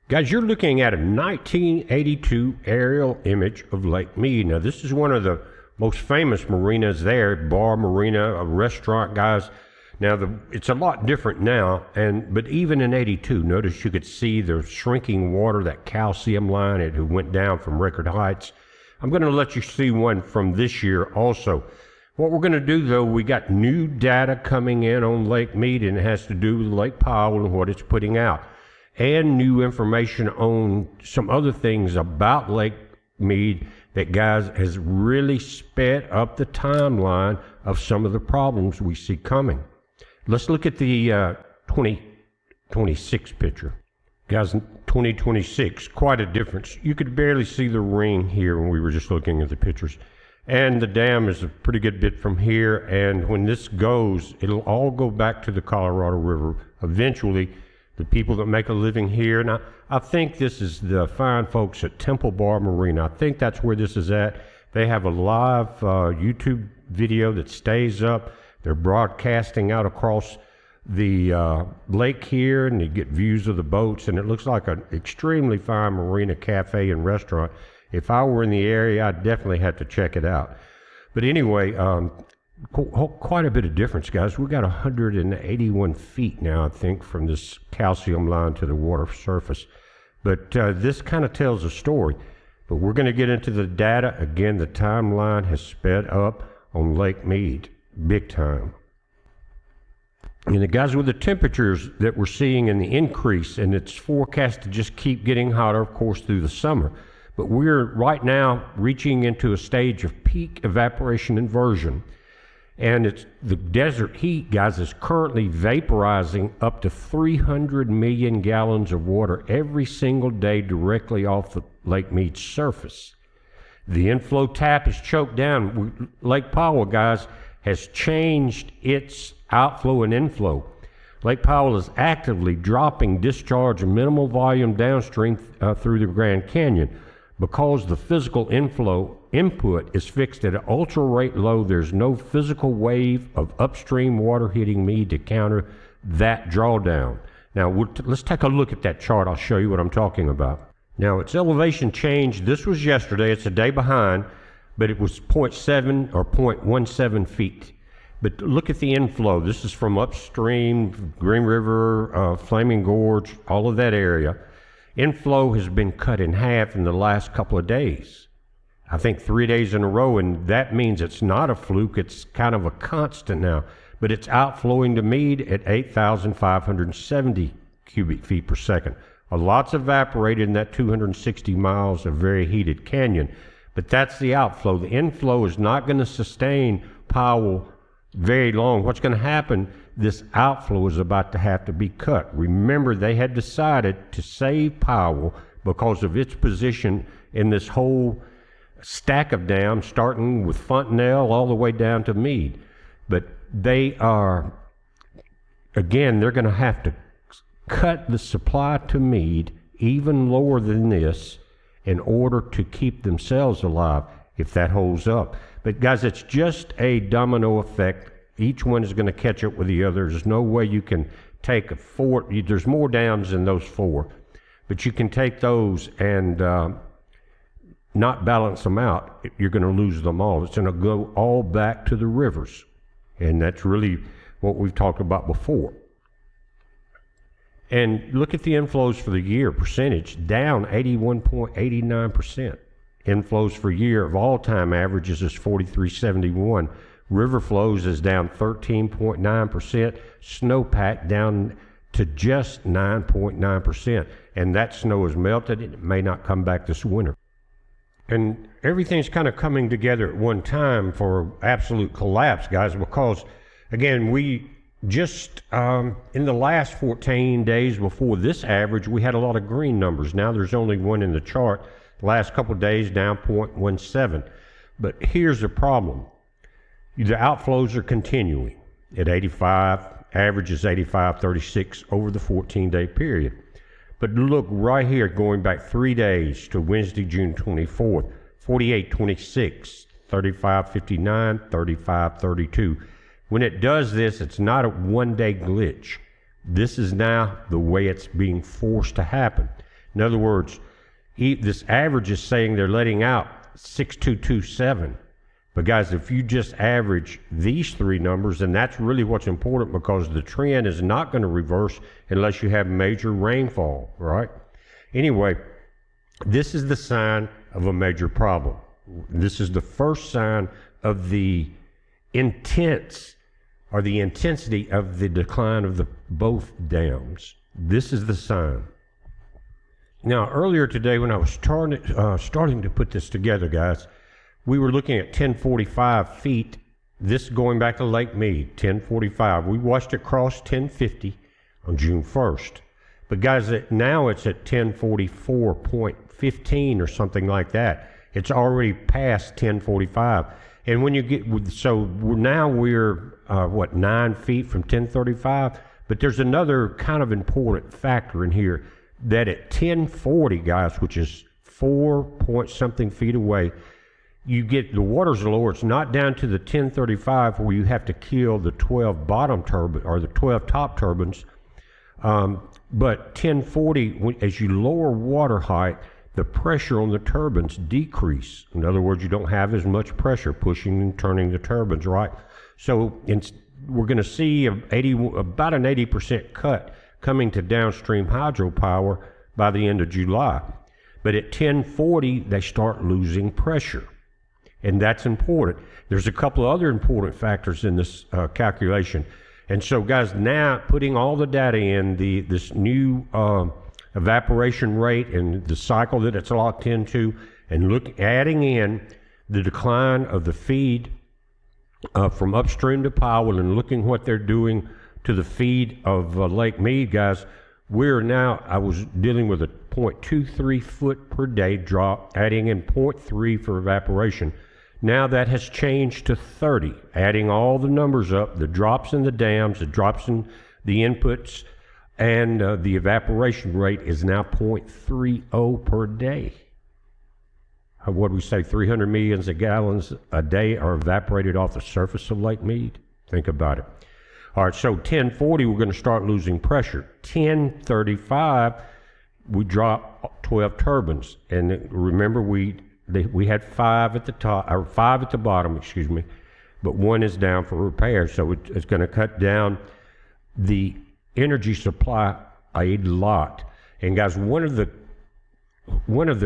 Guys, you're looking at a 1982 aerial image of Lake Mead. Now, this is one of the most famous marinas there, bar marina, a restaurant, guys. Now, it's a lot different now, but even in '82, notice you could see the shrinking water, that calcium line, it went down from record heights. I'm going to let you see one from this year also. What we're going to do, though, we got new data coming in on Lake Mead, and it has to do with Lake Powell and what it's putting out, and new information on some other things about Lake Mead that, guys, has really sped up the timeline of some of the problems we see coming. Let's look at the 2026 picture. Guys, 2026, quite a difference. You could barely see the ring here when we were just looking at the pictures. And the dam is a pretty good bit from here, and when this goes, it'll all go back to the Colorado River eventually. The people that make a living here, and I think this is the fine folks at Temple Bar Marina. I think that's where this is at. They have a live YouTube video that stays up. They're broadcasting out across the lake here, and you get views of the boats, and it looks like an extremely fine marina, cafe, and restaurant. If I were in the area, I'd definitely have to check it out. But anyway, quite a bit of difference, guys. We got 181 feet now, I think, from this calcium line to the water surface. But this kind of tells a story. But we're going to get into the data. Again, the timeline has sped up on Lake Mead, big time. And the guys, with the temperatures that we're seeing in the increase, and it's forecast to just keep getting hotter, of course, through the summer. But we're right now reaching into a stage of peak evaporation inversion. And it's the desert heat, guys, is currently vaporizing up to 300 million gallons of water every single day directly off the Lake Mead surface. The inflow tap is choked down. Lake Powell, guys, has changed its outflow and inflow. Lake Powell is actively dropping discharge and minimal volume downstream through the Grand Canyon. Because the physical inflow input is fixed at an ultra rate low, there's no physical wave of upstream water hitting Mead to counter that drawdown. Now, let's take a look at that chart. I'll show you what I'm talking about. Now, its elevation change, this was yesterday. It's a day behind, but it was 0.7 or 0.17 feet. But look at the inflow. This is from upstream, Green River, Flaming Gorge, all of that area. Inflow has been cut in half in the last couple of days. I think 3 days in a row, and that means it's not a fluke. It's kind of a constant now. But it's outflowing to Mead at 8,570 cubic feet per second. A lot's evaporated in that 260 miles of very heated canyon. But that's the outflow. The inflow is not going to sustain Powell very long. What's going to happen, this outflow is about to have to be cut. Remember, they had decided to save Powell because of its position in this whole stack of dams, starting with Fontenelle all the way down to Mead. But they are, again, they're going to have to cut the supply to Mead even lower than this in order to keep themselves alive, if that holds up. But guys, it's just a domino effect. Each one is going to catch up with the other. There's no way you can take there's more dams than those four, but you can take those and not balance them out. You're going to lose them all. It's going to go all back to the rivers. And that's really what we've talked about before. And look at the inflows for the year percentage, down 81.89%. Inflows for year of all-time averages is 43.71. River flows is down 13.9%. Snowpack down to just 9.9%. And that snow is melted. It may not come back this winter. And everything's kind of coming together at one time for absolute collapse, guys, because, again, we just in the last 14 days before this average, we had a lot of green numbers. Now there's only one in the chart. Last couple of days down 0.17. But here's the problem. The outflows are continuing at 85, average is 85.36 over the 14-day period. But look right here, going back 3 days to Wednesday, June 24th, 48.26, 35.59, 35.32. When it does this, it's not a one-day glitch. This is now the way it's being forced to happen. In other words, this average is saying they're letting out 6227. But guys, if you just average these three numbers, and that's really what's important, because the trend is not going to reverse unless you have major rainfall, right? Anyway, this is the sign of a major problem. This is the first sign of the intensity of the decline of both dams. This is the sign. Now, earlier today when I was starting to put this together, guys, we were looking at 1045 feet. This going back to Lake Mead, 1045. We watched it cross 1050 on June 1st. But guys, now it's at 1044.15 or something like that. It's already past 1045. And when you get, so now we're, 9 feet from 1035? But there's another kind of important factor in here, that at 1040, guys, which is 4 point something feet away, you get the water's lower. It's not down to the 1035 where you have to kill the 12 bottom turbine or the 12 top turbines. But 1040, as you lower water height, the pressure on the turbines decrease. In other words, you don't have as much pressure pushing and turning the turbines, right? So we're going to see about an 80% cut coming to downstream hydropower by the end of July. But at 1040, they start losing pressure. And that's important. There's a couple of other important factors in this calculation. And so, guys, now putting all the data in, this new evaporation rate and the cycle that it's locked into, and adding in the decline of the feed from upstream to Powell, and looking what they're doing to the feed of Lake Mead, guys, I was dealing with a 0.23 foot per day drop, adding in 0.3 for evaporation. Now that has changed to 30, adding all the numbers up, the drops in the dams, the drops in the inputs, and the evaporation rate is now 0.30 per day. What do we say, 300 million gallons a day are evaporated off the surface of Lake Mead? Think about it. All right, so 1040, we're going to start losing pressure. 1035, we drop 12 turbines. And remember, we had 5 at the top, or 5 at the bottom, excuse me, but 1 is down for repair. So it's going to cut down the energy supply a lot. And guys, one of the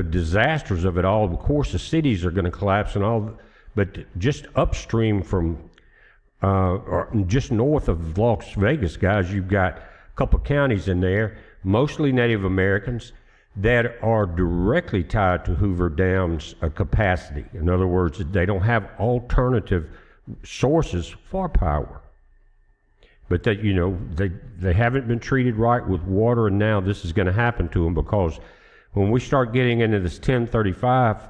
disasters of it all, of course, the cities are going to collapse and all, but just upstream from, or just north of Las Vegas, guys, you've got a couple counties in there, mostly Native Americans, that are directly tied to Hoover Dam's capacity. In other words, they don't have alternative sources for power. But that, they haven't been treated right with water, and now this is going to happen to them, because when we start getting into this 1035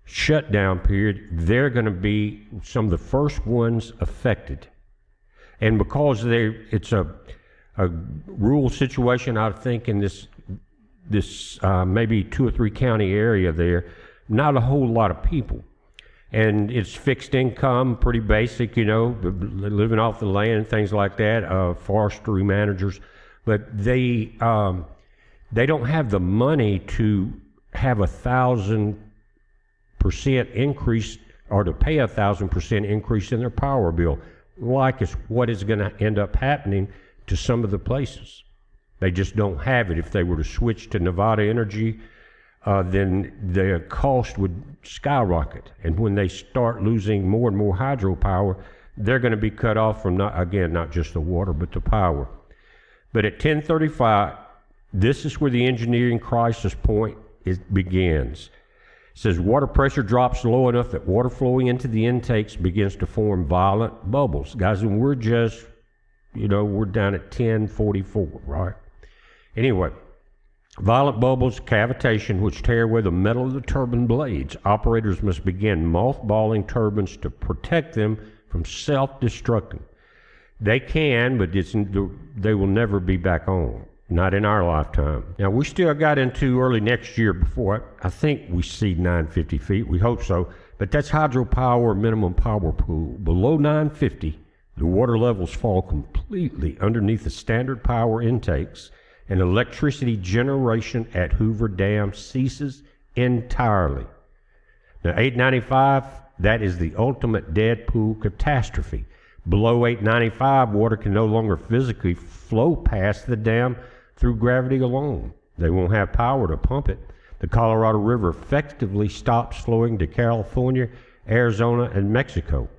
shutdown period, they're going to be some of the first ones affected. And because it's a rural situation, I think, in this maybe 2 or 3 county area there, not a whole lot of people. And it's fixed income, pretty basic, living off the land and things like that, forestry managers. But they don't have the money to have 1,000% increase, or to pay 1,000% increase in their power bill, like is what is going to end up happening to some of the places. They just don't have it. If they were to switch to Nevada Energy, then the cost would skyrocket. And when they start losing more and more hydropower, they're going to be cut off from, not just the water, but the power. But at 1035, this is where the engineering crisis point begins. It says water pressure drops low enough that water flowing into the intakes begins to form violent bubbles. Guys, and we're just, we're down at 1044, right? Anyway, violent bubbles, cavitation, which tear away the metal of the turbine blades. Operators must begin mothballing turbines to protect them from self-destructing. They can, but they will never be back on. Not in our lifetime. Now, we still got into early next year before I think we see 950 feet. We hope so. But that's hydropower minimum power pool. Below 950, the water levels fall completely underneath the standard power intakes, and electricity generation at Hoover Dam ceases entirely. Now, 895, that is the ultimate dead pool catastrophe. Below 895, water can no longer physically flow past the dam through gravity alone. They won't have power to pump it. The Colorado River effectively stops flowing to California, Arizona, and Mexico.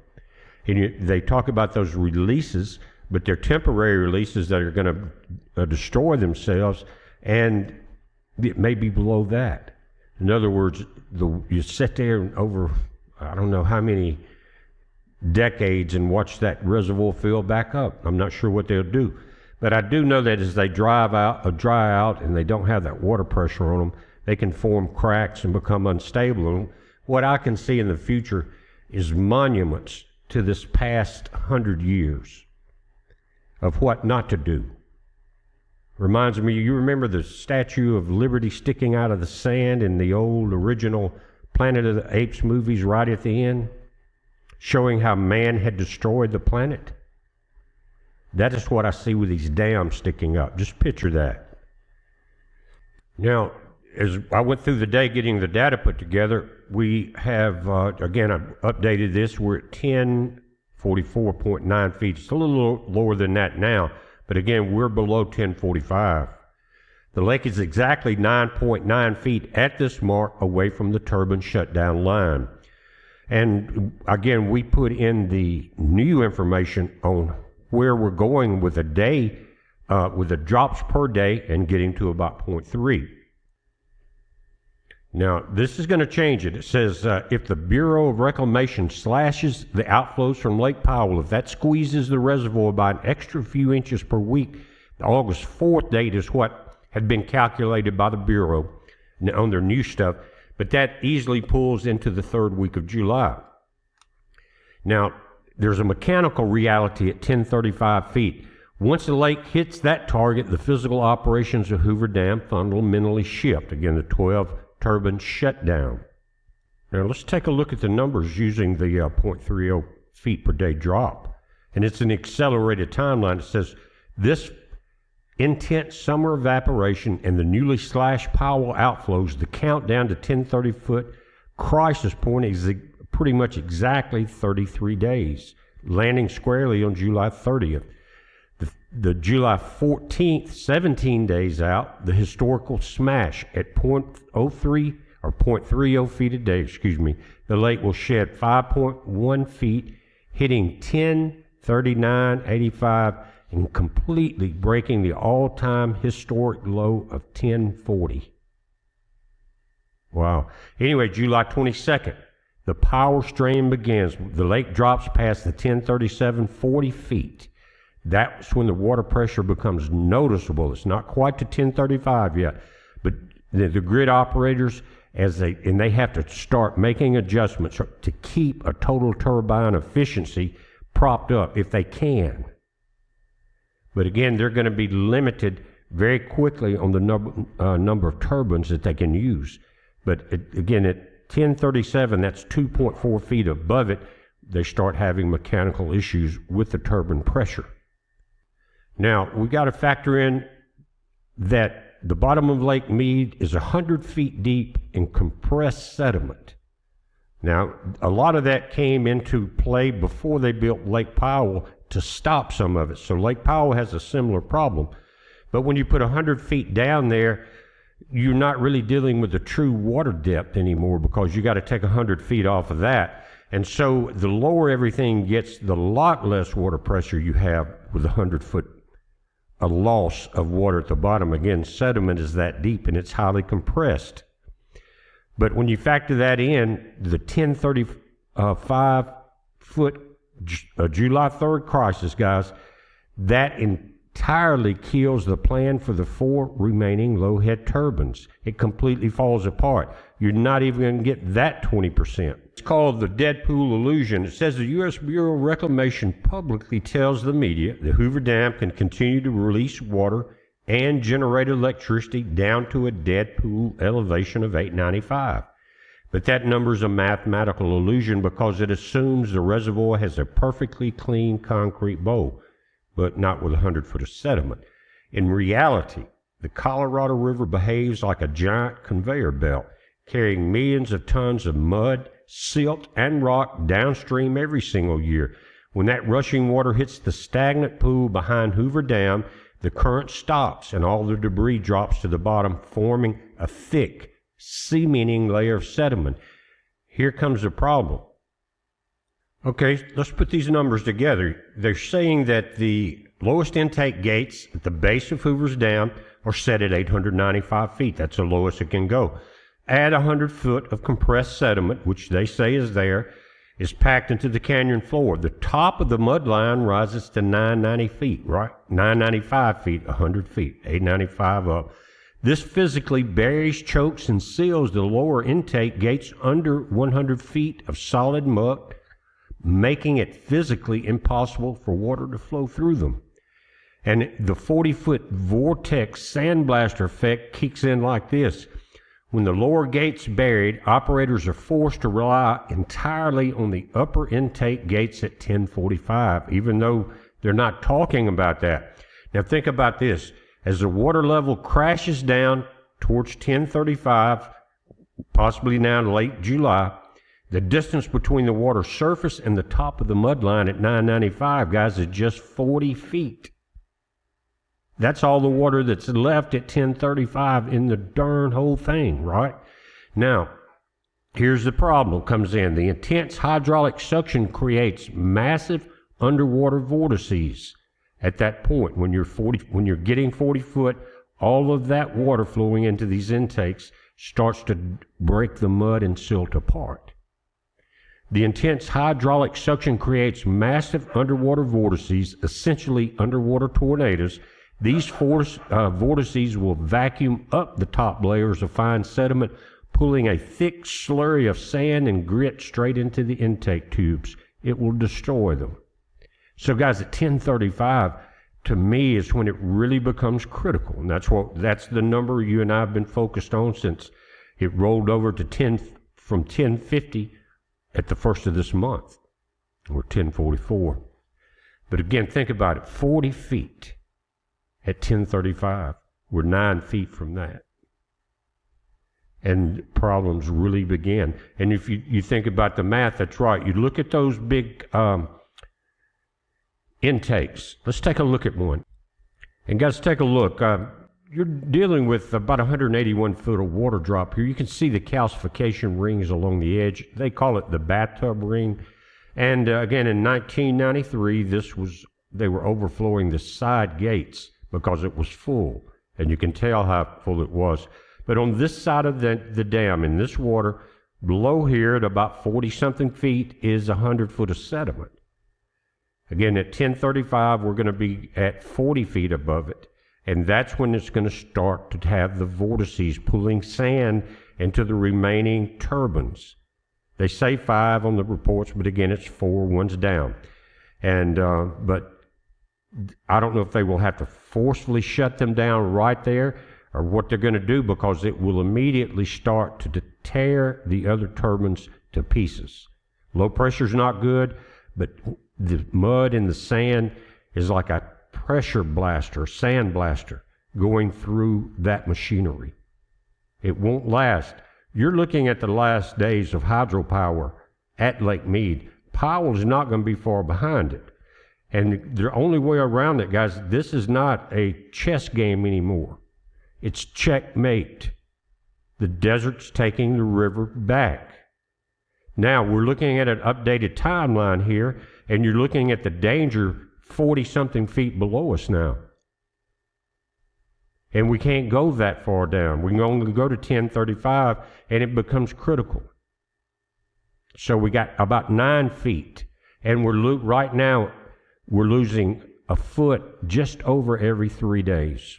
And they talk about those releases, but they're temporary releases that are going to destroy themselves, and it may be below that. In other words, you sit there over, I don't know how many decades and watch that reservoir fill back up. I'm not sure what they'll do. But I do know that as they dry out and they don't have that water pressure on them, they can form cracks and become unstable. And what I can see in the future is monuments to this past 100 years of what not to do. Reminds me, you remember the Statue of Liberty sticking out of the sand in the old original Planet of the Apes movies right at the end, showing how man had destroyed the planet? That is what I see with these dams sticking up. Just picture that. Now, as I went through the day getting the data put together, we have, again, I've updated this. We're at 1044.9 feet. It's a little lower than that now, but again, we're below 1045. The lake is exactly 9.9 feet at this mark away from the turbine shutdown line. And again, we put in the new information on where we're going with a day, with the drops per day and getting to about 0.3. Now, this is going to change it. It says if the Bureau of Reclamation slashes the outflows from Lake Powell, if that squeezes the reservoir by an extra few inches per week, the August 4th date is what had been calculated by the Bureau on their new stuff, but that easily pulls into the third week of July. Now, there's a mechanical reality at 1035 feet. Once the lake hits that target, the physical operations of Hoover Dam fundamentally shift. Again, the 12 turbine shutdown. Now let's take a look at the numbers using the 0.30 feet per day drop. And it's an accelerated timeline. It says this intense summer evaporation and the newly slashed Powell outflows, the countdown to 1030 foot crisis point is pretty much exactly 33 days, landing squarely on July 30th. The July 14th, 17 days out, the historical smash at 0.03 or 0.30 feet a day, excuse me, the lake will shed 5.1 feet, hitting 1039.85 and completely breaking the all-time historic low of 1040. Wow. Anyway, July 22nd, the power strain begins. The lake drops past the 1037.40 feet. That's when the water pressure becomes noticeable. It's not quite to 1035 yet, but the grid operators, they have to start making adjustments to keep a total turbine efficiency propped up if they can. But again, they're going to be limited very quickly on the number of turbines that they can use. But again, at 1037, that's 2.4 feet above it, they start having mechanical issues with the turbine pressure. Now, we got to factor in that the bottom of Lake Mead is 100 feet deep in compressed sediment. Now, a lot of that came into play before they built Lake Powell to stop some of it. So Lake Powell has a similar problem. But when you put 100 feet down there, you're not really dealing with the true water depth anymore because you got to take 100 feet off of that. And so the lower everything gets, the lot less water pressure you have with 100-foot a loss of water at the bottom. Again, sediment is that deep and it's highly compressed. But when you factor that in, the 1035-foot July 3rd crisis, guys, that entirely kills the plan for the 4 remaining low-head turbines. It completely falls apart. You're not even going to get that 20%. It's called the dead pool illusion. It says the U.S. Bureau of Reclamation publicly tells the media the Hoover Dam can continue to release water and generate electricity down to a dead pool elevation of 895. But that number is a mathematical illusion because it assumes the reservoir has a perfectly clean concrete bowl, but not with 100 foot of sediment. In reality, The Colorado River behaves like a giant conveyor belt, carrying millions of tons of mud, silt, and rock downstream every single year. When that rushing water hits the stagnant pool behind Hoover Dam, the current stops and all the debris drops to the bottom, forming a thick, cementing layer of sediment. Here comes the problem. Okay, let's put these numbers together. They're saying that the lowest intake gates at the base of Hoover's Dam are set at 895 feet. That's the lowest it can go. Add 100 foot of compressed sediment, which they say is there, is packed into the canyon floor. The top of the mud line rises to 990 feet, right? 995 feet, 100 feet, 895 up. This physically buries, chokes, and seals the lower intake gates under 100 feet of solid muck, making it physically impossible for water to flow through them. And the 40-foot vortex sandblaster effect kicks in like this. When the lower gate's buried, operators are forced to rely entirely on the upper intake gates at 1045, even though they're not talking about that. Now think about this. As the water level crashes down towards 1035, possibly now in late July, the distance between the water surface and the top of the mud line at 995, guys, is just 40 feet. That's all the water that's left at 1035 in the darn whole thing, right? Now, here's the problem comes in. The intense hydraulic suction creates massive underwater vortices at that point. When you're getting 40 foot, all of that water flowing into these intakes starts to break the mud and silt apart. The intense hydraulic suction creates massive underwater vortices, essentially underwater tornadoes. These vortices will vacuum up the top layers of fine sediment, pulling a thick slurry of sand and grit straight into the intake tubes. It will destroy them. So guys, at 1035, to me, is when it really becomes critical. And that's the number you and I have been focused on since it rolled over to from 1050 at the first of this month, or 1044. But again, think about it, 40 feet. At 1035, we're 9 feet from that. And problems really begin. And if you think about the math, that's right. You look at those big intakes. Let's take a look at one. And guys, take a look. You're dealing with about 181 foot of water drop here. You can see the calcification rings along the edge. They call it the bathtub ring. And again, in 1993, they were overflowing the side gates because it was full, and you can tell how full it was. But on this side of the dam, in this water, below here at about 40-something feet is 100 foot of sediment. Again, at 1035, we're going to be at 40 feet above it, and that's when it's going to start to have the vortices pulling sand into the remaining turbines. They say 5 on the reports, but again, it's 4, one's down. And but I don't know if they will have to forcefully shut them down right there or what they're going to do, because it will immediately start to tear the other turbines to pieces. Low pressure is not good, but the mud and the sand is like a pressure blaster, sand blaster, going through that machinery. It won't last. You're looking at the last days of hydropower at Lake Mead. Powell is not going to be far behind it. And the only way around it, guys, this is not a chess game anymore. It's checkmate. The desert's taking the river back. Now, we're looking at an updated timeline here, and you're looking at the danger 40-something feet below us now. And we can't go that far down. We can only go to 1035, and it becomes critical. So we got about 9 feet, and right now, we're losing a foot just over every 3 days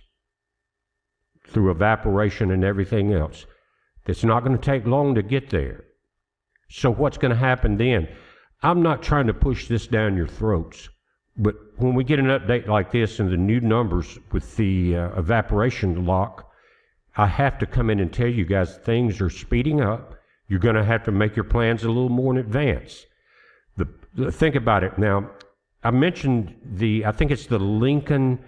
through evaporation and everything else. It's not going to take long to get there. So what's going to happen then? I'm not trying to push this down your throats, but when we get an update like this and the new numbers with the evaporation lock, I have to come in and tell you guys things are speeding up. You're going to have to make your plans a little more in advance. Think about it now. I mentioned I think it's the Lincoln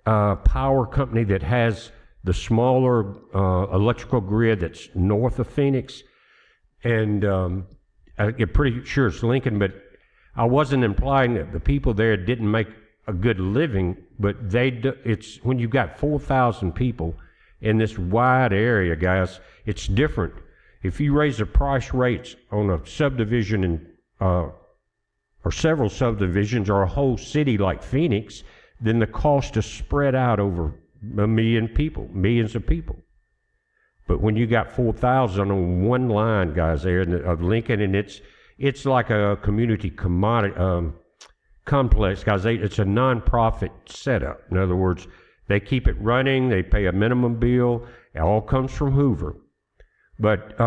power company that has the smaller electrical grid that's north of Phoenix, and I'm pretty sure it's Lincoln, but I wasn't implying that the people there didn't make a good living, but it's when you've got 4,000 people in this wide area, guys, it's different. If you raise the price rates on a subdivision or several subdivisions or a whole city like Phoenix, then the cost is spread out over millions of people. But when you got 4,000 on one line, guys, there of Lincoln, and it's like a community commodity complex, guys. It's a non-profit setup. In other words, they keep it running. They pay a minimum bill. It all comes from Hoover. But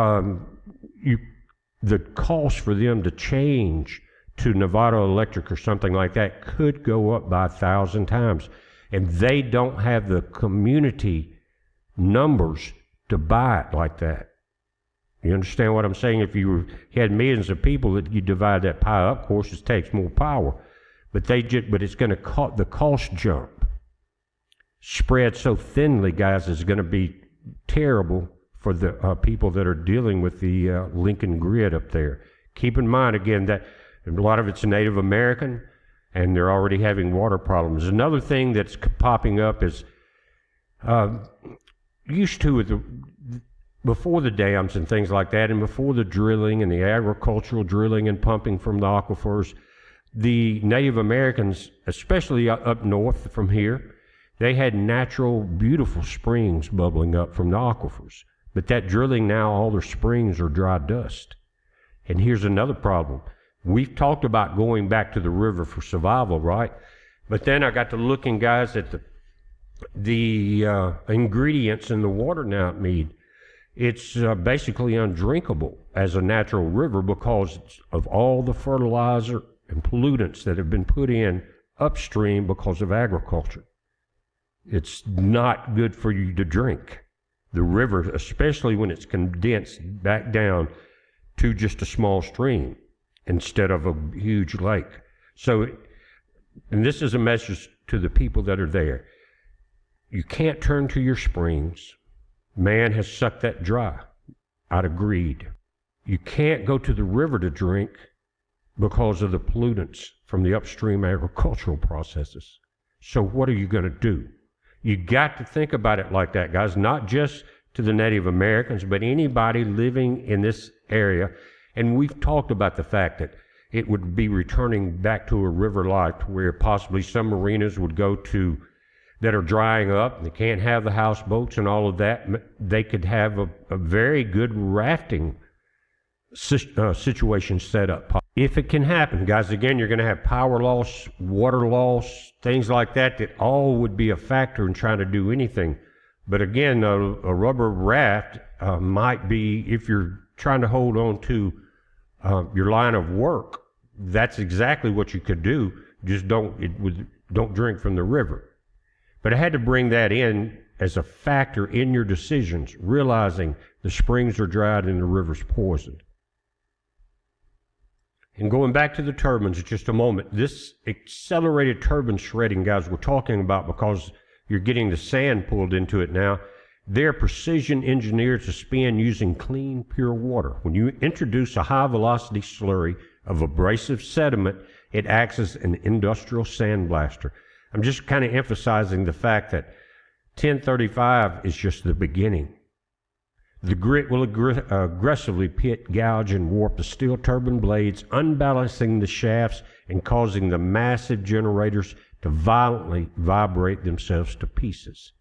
the cost for them to change to Nevada Electric or something like that could go up by 1,000 times. And they don't have the community numbers to buy it like that. You understand what I'm saying? If you had millions of people, that you divide that pie up, of course, it takes more power. But it's going to the cost jump spread so thinly, guys, is going to be terrible for the people that are dealing with the Lincoln grid up there. Keep in mind, again, that a lot of it's Native American, and they're already having water problems. Another thing that's popping up is before the dams and things like that, and before the drilling and the agricultural drilling and pumping from the aquifers, the Native Americans, especially up north from here, they had natural, beautiful springs bubbling up from the aquifers. But that drilling now, all their springs are dry dust. And here's another problem. We've talked about going back to the river for survival, right? But then I got to looking, guys, at the ingredients in the water now at Mead. It's basically undrinkable as a natural river because of all the fertilizer and pollutants that have been put in upstream because of agriculture. It's not good for you to drink. The river, especially when it's condensed back down to just a small stream instead of a huge lake. So, and this is a message to the people that are there. You can't turn to your springs. Man has sucked that dry out of greed. You can't go to the river to drink because of the pollutants from the upstream agricultural processes. So what are you going to do? You got to think about it like that, guys, not just to the Native Americans, but anybody living in this area. And we've talked about the fact that it would be returning back to a river life where possibly some marinas would go to that are drying up. They can't have the houseboats and all of that. They could have a very good rafting situation set up. If it can happen, guys, again, you're going to have power loss, water loss, things like that, that all would be a factor in trying to do anything. But again, a rubber raft might be, if you're trying to hold on to your line of work, that's exactly what you could do. Just don't drink from the river. But I had to bring that in as a factor in your decisions, realizing the springs are dried and the river's poisoned. And going back to the turbines just a moment, this accelerated turbine shredding, guys, we're talking about because you're getting the sand pulled into it now. They're precision engineered to spin using clean, pure water. When you introduce a high-velocity slurry of abrasive sediment, it acts as an industrial sandblaster. I'm just kind of emphasizing the fact that 1035 is just the beginning. The grit will aggressively pit, gouge, and warp the steel turbine blades, unbalancing the shafts and causing the massive generators to violently vibrate themselves to pieces.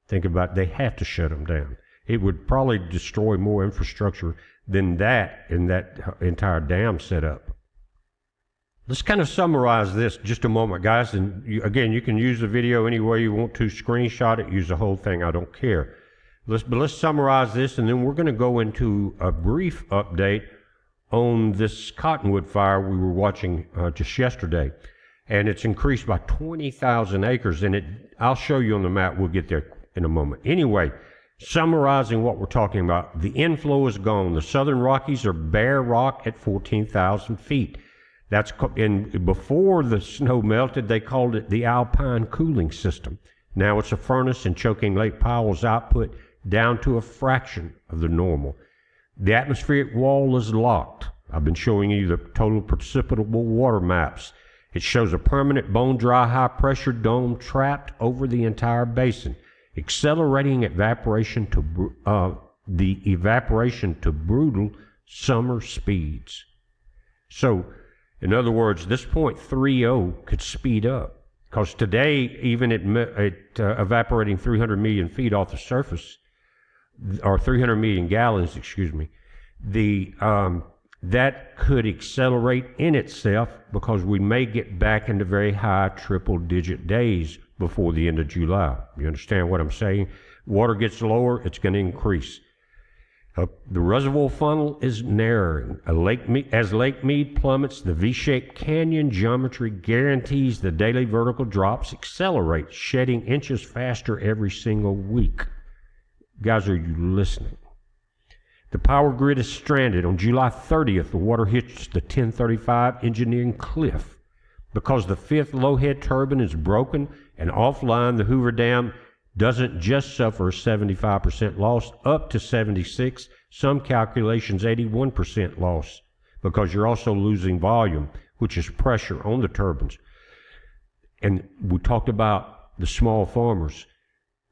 Think about it, they have to shut them down. It would probably destroy more infrastructure than that in that entire dam setup. Let's kind of summarize this just a moment, guys. And again, you can use the video any way you want to, screenshot it, use the whole thing, I don't care. But let's summarize this, and then we're going to go into a brief update on this cottonwood fire we were watching just yesterday. And it's increased by 20,000 acres, and I'll show you on the map. We'll get there in a moment. Anyway, summarizing what we're talking about, the inflow is gone. The Southern Rockies are bare rock at 14,000 feet. Before the snow melted, they called it the alpine cooling system. Now it's a furnace and choking Lake Powell's output down to a fraction of the normal. The atmospheric wall is locked. I've been showing you the total precipitable water maps. It shows a permanent bone-dry high-pressure dome trapped over the entire basin, accelerating evaporation to the evaporation to brutal summer speeds. So, in other words, this 0.30 could speed up, because today, even at evaporating 300 million feet off the surface, or 300 million gallons, excuse me, that could accelerate in itself, because we may get back into very high triple-digit days before the end of July. You understand what I'm saying? Water gets lower, it's going to increase. The reservoir funnel is narrowing. As Lake Mead plummets, the V-shaped canyon geometry guarantees the daily vertical drops accelerate, shedding inches faster every single week. Guys, are you listening? The power grid is stranded. On July 30th, the water hits the 1035 engineering cliff. Because the fifth low-head turbine is broken and offline, the Hoover Dam doesn't just suffer a 75% loss, up to 76, some calculations 81% loss, because you're also losing volume, which is pressure on the turbines. And we talked about the small farmers,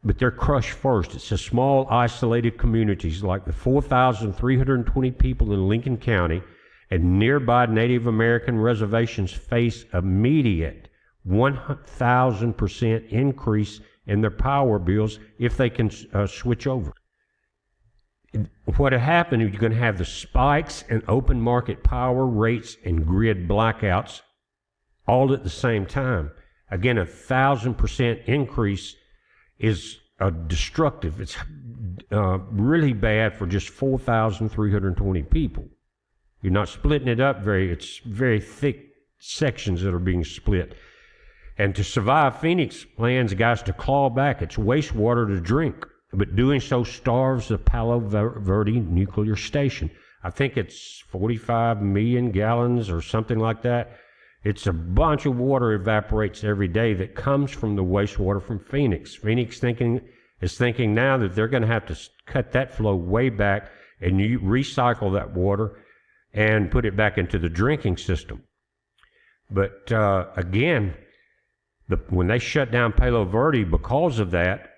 but they're crushed first. It's a small, isolated communities like the 4,320 people in Lincoln County and nearby Native American reservations face immediate 1,000% increase in their power bills if they can switch over. What happened is you're going to have the spikes in open market power rates and grid blackouts all at the same time. Again, 1,000% increase is destructive. It's really bad for just 4,320 people. You're not splitting it up it's very thick sections that are being split. And to survive, Phoenix plans, guys, to claw back its wastewater to drink, but doing so starves the Palo Verde nuclear station. I think it's 45 million gallons or something like that. It's a bunch of water evaporates every day that comes from the wastewater from Phoenix. Phoenix is thinking now that they're going to have to cut that flow way back and recycle that water and put it back into the drinking system. But again, when they shut down Palo Verde because of that,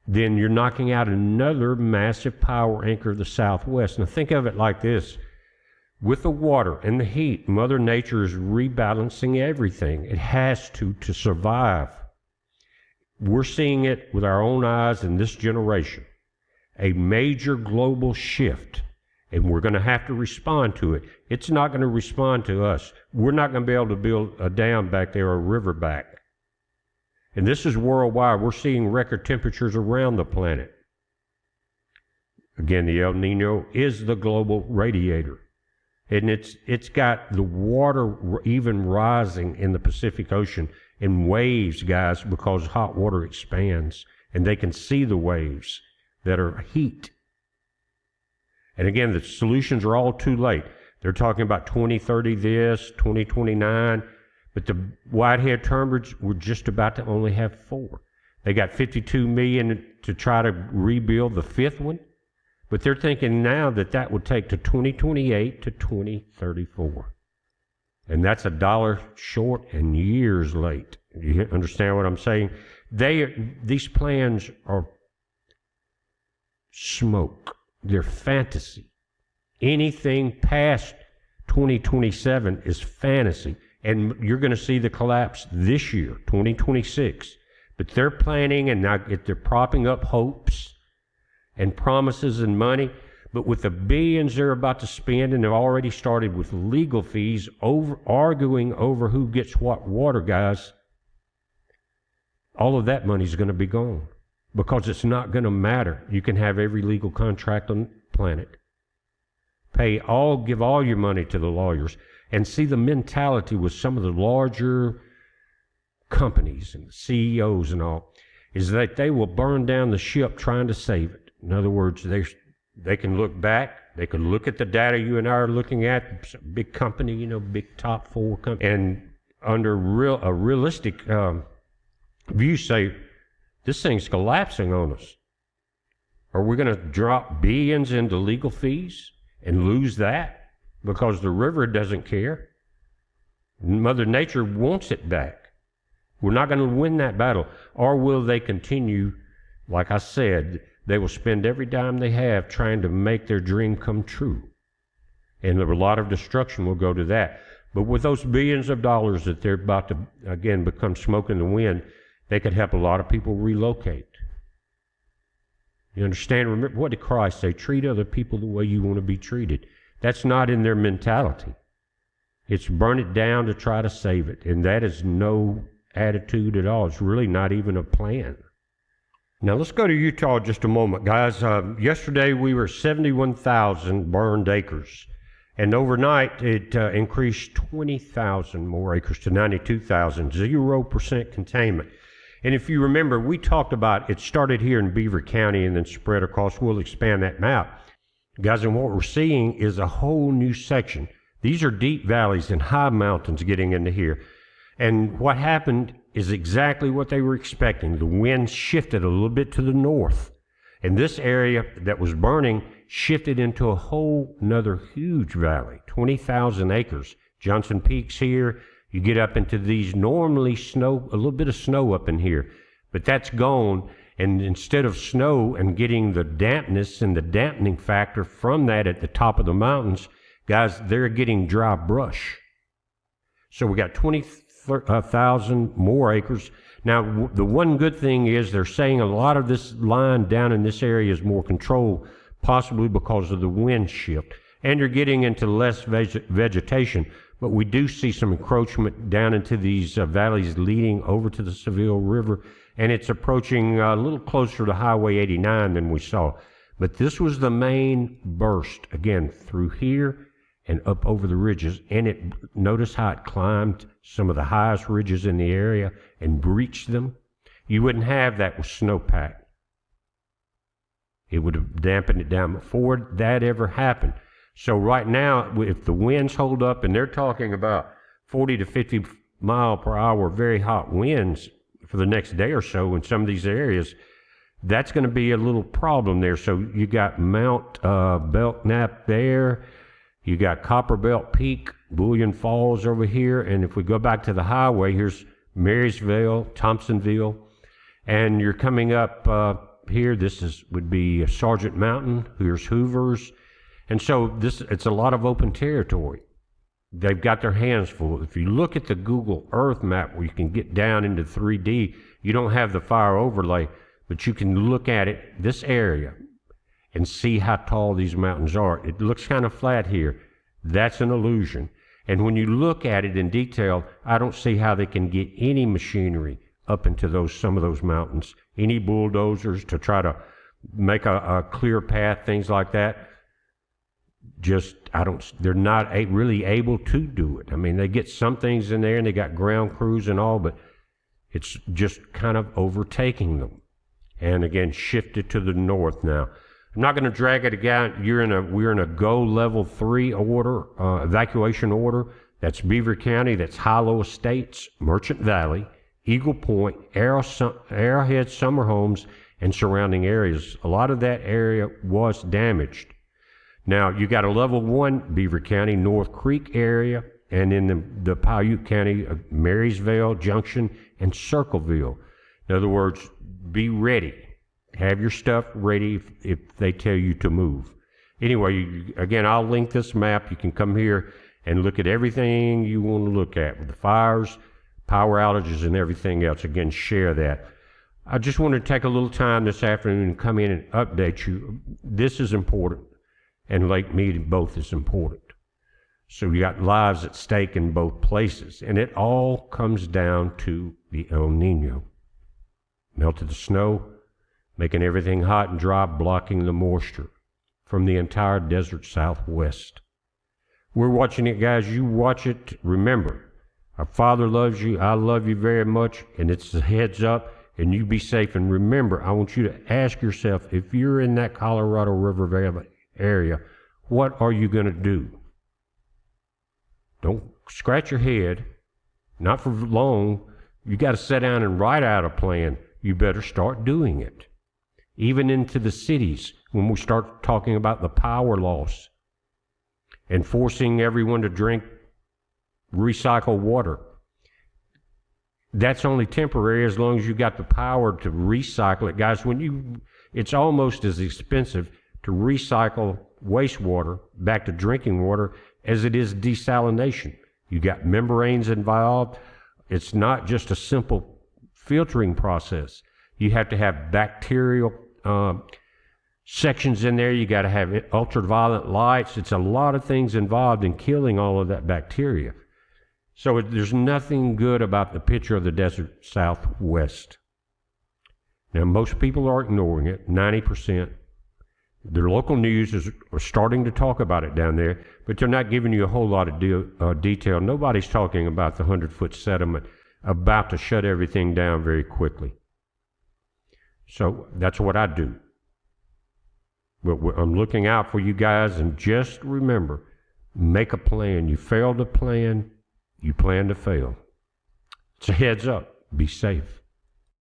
then you're knocking out another massive power anchor of the Southwest. Now think of it like this. With the water and the heat, Mother Nature is rebalancing everything. It has to survive. We're seeing it with our own eyes in this generation. A major global shift, and we're going to have to respond to it. It's not going to respond to us. We're not going to be able to build a dam back there or a river back. And this is worldwide. We're seeing record temperatures around the planet. Again, the El Nino is the global radiator. And it's got the water even rising in the Pacific Ocean in waves, guys, because hot water expands. And they can see the waves that are heat. And again, the solutions are all too late. They're talking about 2030 this, 2029. But the Whitehead turbines were just about to only have 4. They got $52 million to try to rebuild the 5th one. But they're thinking now that would take to 2028 to 2034. And that's $1 short and years late. You understand what I'm saying? These plans are smoke. They're fantasy. Anything past 2027 is fantasy. And you're going to see the collapse this year, 2026. But they're planning, and now they're propping up hopes and promises and money. But with the billions they're about to spend, and they've already started with legal fees, arguing over who gets what water, guys, all of that money is going to be gone. Because it's not going to matter. You can have every legal contract on the planet. Give all your money to the lawyers. And see the mentality with some of the larger companies and CEOs and all, is that they will burn down the ship trying to save it. In other words, they can look back, they can look at the data you and I are looking at, big company, big top 4 company, and under a realistic view say, This thing's collapsing on us. Are we going to drop billions into legal fees and lose that because the river doesn't care? Mother Nature wants it back. We're not going to win that battle. Or will they continue, like I said, they will spend every dime they have trying to make their dream come true. And a lot of destruction will go to that. But with those billions of dollars that they're about to, again, become smoke in the wind, they could help a lot of people relocate. You understand? Remember, what did Christ say? Treat other people the way you want to be treated. That's not in their mentality. It's burn it down to try to save it. And that is no attitude at all. It's really not even a plan. Now let's go to Utah just a moment, guys. Yesterday we were 71,000 burned acres. And overnight, it increased 20,000 more acres to 92,000, 0% containment. And if you remember, we talked about it started here in Beaver County and then spread across. We'll expand that map. Guys, and what we're seeing is a whole new section. These are deep valleys and high mountains getting into here. And what happened is exactly what they were expecting. The wind shifted a little bit to the north. And this area that was burning shifted into a whole nother huge valley, 20,000 acres. Johnson Peak's here. You get up into these normally snow, a little bit of snow up in here, but that's gone. And instead of snow and getting the dampness and the dampening factor from that at the top of the mountains, guys, they're getting dry brush. So we got 20,000 more acres. Now, the one good thing is they're saying a lot of this line down in this area is more controlled, possibly because of the wind shift. And you're getting into less vegetation. But we do see some encroachment down into these valleys leading over to the Seville River. And it's approaching a little closer to Highway 89 than we saw. But this was the main burst, again, through here and up over the ridges. And notice how it climbed some of the highest ridges in the area and breached them. You wouldn't have that with snowpack. It would have dampened it down before that ever happened. So right now, if the winds hold up, and they're talking about 40 to 50 mile per hour very hot winds for the next day or so in some of these areas, that's going to be a little problem there. So you got Mount Belknap there, you got Copper Belt Peak, Bullion Falls over here, and if we go back to the highway, here's Marysville, Thompsonville, and you're coming up here. This would be Sergeant Mountain. Here's Hoover's. And so it's a lot of open territory. They've got their hands full. If you look at the Google Earth map where you can get down into 3D, you don't have the fire overlay, but you can look at it, this area, and see how tall these mountains are. It looks kind of flat here. That's an illusion. And when you look at it in detail, I don't see how they can get any machinery up into some of those mountains, any bulldozers to try to make a clear path, things like that. They're not really able to do it. I mean, they get some things in there and they got ground crews and all, but it's just kind of overtaking them. And again, shifted to the north now. I'm not going to drag it again. We're in a go level 3 order, evacuation order. That's Beaver County, that's Hilo Estates, Merchant Valley, Eagle Point, Arrowhead Summer Homes, and surrounding areas. A lot of that area was damaged. Now, you got a level 1 Beaver County, North Creek area, and in the Paiute County, Marysville, Junction, and Circleville. In other words, be ready. Have your stuff ready if they tell you to move. Anyway, again, I'll link this map. You can come here and look at everything you want to look at with the fires, power outages, and everything else. Again, share that. I just wanted to take a little time this afternoon and come in and update you. This is important. And Lake Mead both is important. So you got lives at stake in both places. And it all comes down to the El Nino. Melted the snow, making everything hot and dry, blocking the moisture from the entire desert southwest. We're watching it, guys. You watch it. Remember, our Father loves you. I love you very much. And it's a heads up. And you be safe. And remember, I want you to ask yourself, if you're in that Colorado River Valley area, what are you going to do? Don't scratch your head, not for long. You got to sit down and write out a plan. you better start doing it. Even into the cities, when we start talking about the power loss and forcing everyone to drink recycled water. That's only temporary as long as you got the power to recycle it. Guys, it's almost as expensive to recycle wastewater back to drinking water as it is desalination. You got membranes involved. It's not just a simple filtering process. You have to have bacterial sections in there. You got to have ultraviolet lights. It's a lot of things involved in killing all of that bacteria. So there's nothing good about the picture of the desert Southwest. Now, most people are ignoring it, 90%. Their local news are starting to talk about it down there, but they're not giving you a whole lot of detail. Nobody's talking about the 100-foot sediment about to shut everything down very quickly. So that's what I do. But I'm looking out for you guys, and just remember, make a plan. You fail to plan, you plan to fail. It's a heads up. Be safe.